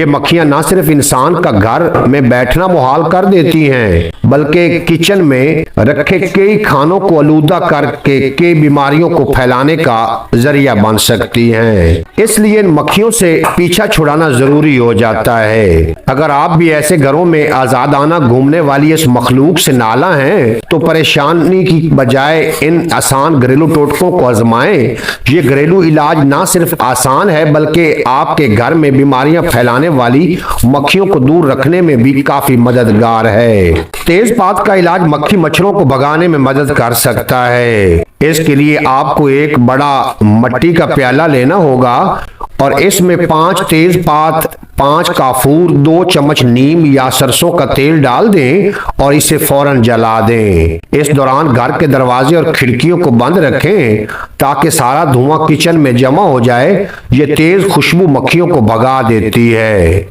ये मक्खियां ना सिर्फ इंसान का घर में बैठना मुहाल कर देती हैं, बल्कि किचन में रखे कई खानों को आलूदा करके कई बीमारियों को फैलाने का जरिया बन सकती हैं। इसलिए इन मक्खियों से पीछा छुड़ाना जरूरी हो जाता है। अगर आप भी ऐसे घरों में आजादाना घूमने वाली इस मखलूक से नाला हैं, तो परेशानी की बजाय इन आसान घरेलू टोटकों को आजमाएं। ये घरेलू इलाज ना सिर्फ आसान है, बल्कि आपके घर में बीमारियां फैलाने वाली मक्खियों को दूर रखने में भी काफी मददगार है। तेजपात का इलाज मक्खी मच्छरों को भगाने में मदद कर सकता है। इसके लिए आपको एक बड़ा मिट्टी का प्याला लेना होगा और इसमें 5 तेजपात, 5 काफूर, 2 चम्मच नीम या सरसों का तेल डाल दें और इसे फौरन जला दें। इस दौरान घर के दरवाजे और खिड़कियों को बंद रखें ताकि सारा धुआं किचन में जमा हो जाए। ये तेज खुशबू मक्खियों को भगा देती है।